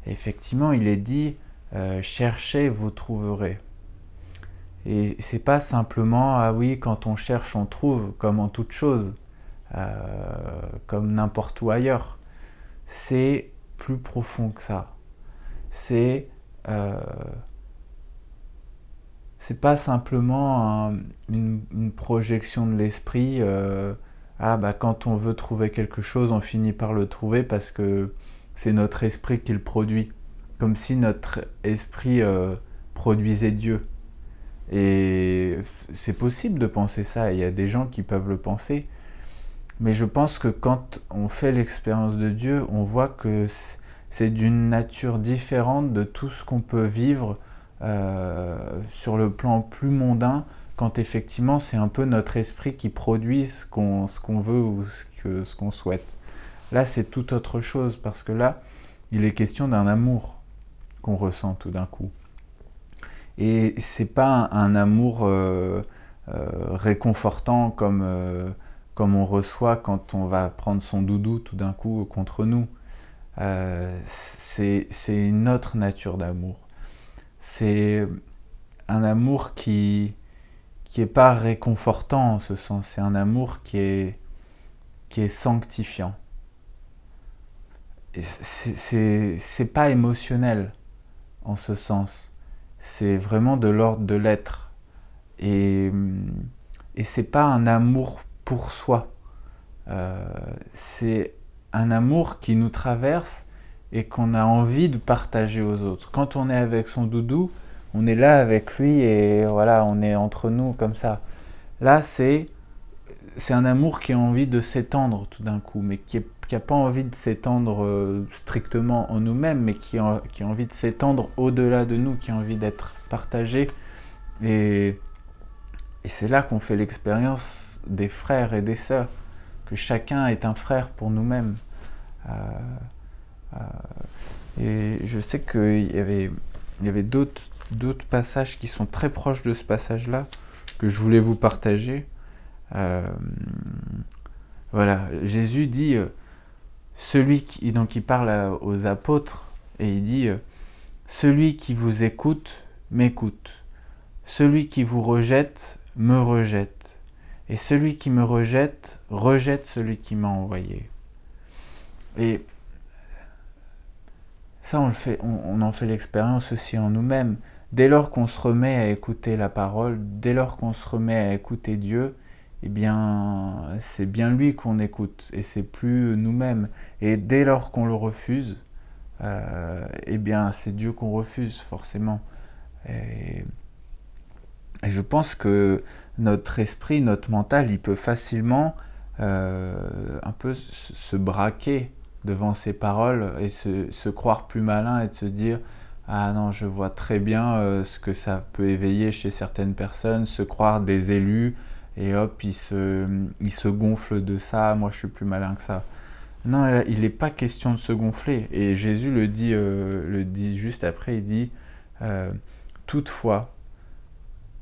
Et effectivement, il est dit cherchez, vous trouverez. Et c'est pas simplement ah oui, quand on cherche, on trouve, comme en toute chose, comme n'importe où ailleurs. C'est plus profond que ça. C'est euh, c'est pas simplement une projection de l'esprit. Ah bah quand on veut trouver quelque chose, on finit par le trouver parce que c'est notre esprit qui le produit. Comme si notre esprit produisait Dieu. Et c'est possible de penser ça, il y a des gens qui peuvent le penser, mais je pense que quand on fait l'expérience de Dieu, on voit que c'est d'une nature différente de tout ce qu'on peut vivre sur le plan plus mondain, quand effectivement c'est un peu notre esprit qui produit ce qu'on veut ou ce qu'on souhaite. Là c'est tout autre chose, parce que là, il est question d'un amour qu'on ressent tout d'un coup. Et c'est pas un amour réconfortant comme on reçoit quand on va prendre son doudou tout d'un coup contre nous. C'est une autre nature d'amour. C'est un amour qui est pas réconfortant en ce sens. C'est un amour qui est sanctifiant. C'est pas émotionnel en ce sens. C'est vraiment de l'ordre de l'être. Et, et c'est pas un amour pour soi. C'est un amour qui nous traverse et qu'on a envie de partager aux autres. Quand on est avec son doudou, on est là avec lui et voilà, on est entre nous comme ça. Là, c'est un amour qui a envie de s'étendre tout d'un coup, mais qui n'a pas envie de s'étendre strictement en nous-mêmes, mais qui a envie de s'étendre au-delà de nous, qui a envie d'être partagé. Et c'est là qu'on fait l'expérience des frères et des sœurs, que chacun est un frère pour nous-mêmes. Et je sais qu'il y avait d'autres passages qui sont très proches de ce passage-là, que je voulais vous partager. Voilà, Jésus dit, donc il parle aux apôtres, et il dit, celui qui vous écoute, m'écoute. Celui qui vous rejette, me rejette. Et celui qui me rejette, rejette celui qui m'a envoyé. Et ça, on en fait l'expérience aussi en nous-mêmes. Dès lors qu'on se remet à écouter la parole, dès lors qu'on se remet à écouter Dieu, eh bien, c'est bien lui qu'on écoute, et c'est plus nous-mêmes. Et dès lors qu'on le refuse, eh bien, c'est Dieu qu'on refuse, forcément. Et je pense que notre esprit, notre mental, il peut facilement un peu se braquer devant ces paroles et se croire plus malin et de se dire « Ah non, je vois très bien ce que ça peut éveiller chez certaines personnes, se croire des élus, et hop, ils se gonflent de ça, moi je suis plus malin que ça. » Non, il n'est pas question de se gonfler. Et Jésus le dit juste après, il dit « Toutefois,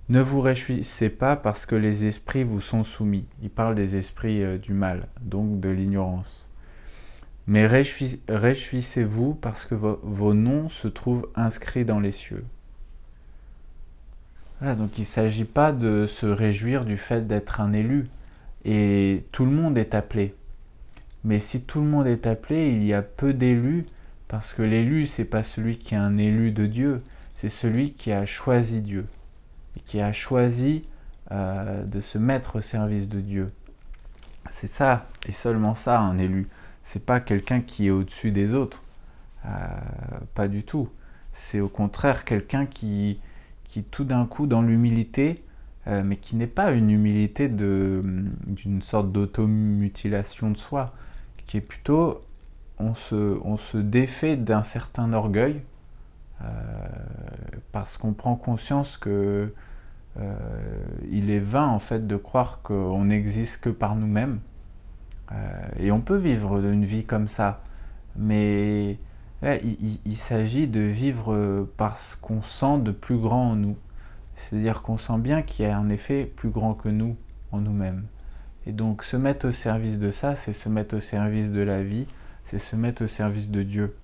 ne vous réjouissez pas parce que les esprits vous sont soumis. » Il parle des esprits du mal, donc de l'ignorance. « Mais réjouissez-vous parce que vos noms se trouvent inscrits dans les cieux. » Voilà, donc il ne s'agit pas de se réjouir du fait d'être un élu. Et tout le monde est appelé. Mais si tout le monde est appelé, il y a peu d'élus, parce que l'élu, ce n'est pas celui qui est un élu de Dieu, c'est celui qui a choisi Dieu. Et qui a choisi de se mettre au service de Dieu. C'est ça, et seulement ça, un élu. C'est pas quelqu'un qui est au-dessus des autres. Pas du tout. C'est au contraire quelqu'un qui tout d'un coup, dans l'humilité, mais qui n'est pas une humilité d'une sorte d'automutilation de soi, qui est plutôt, on se défait d'un certain orgueil, parce qu'on prend conscience que il est vain en fait de croire qu'on n'existe que par nous-mêmes, et on peut vivre une vie comme ça, mais là il s'agit de vivre par ce qu'on sent de plus grand en nous, c'est-à-dire qu'on sent bien qu'il y a un effet plus grand que nous en nous-mêmes, et donc se mettre au service de ça, c'est se mettre au service de la vie, c'est se mettre au service de Dieu.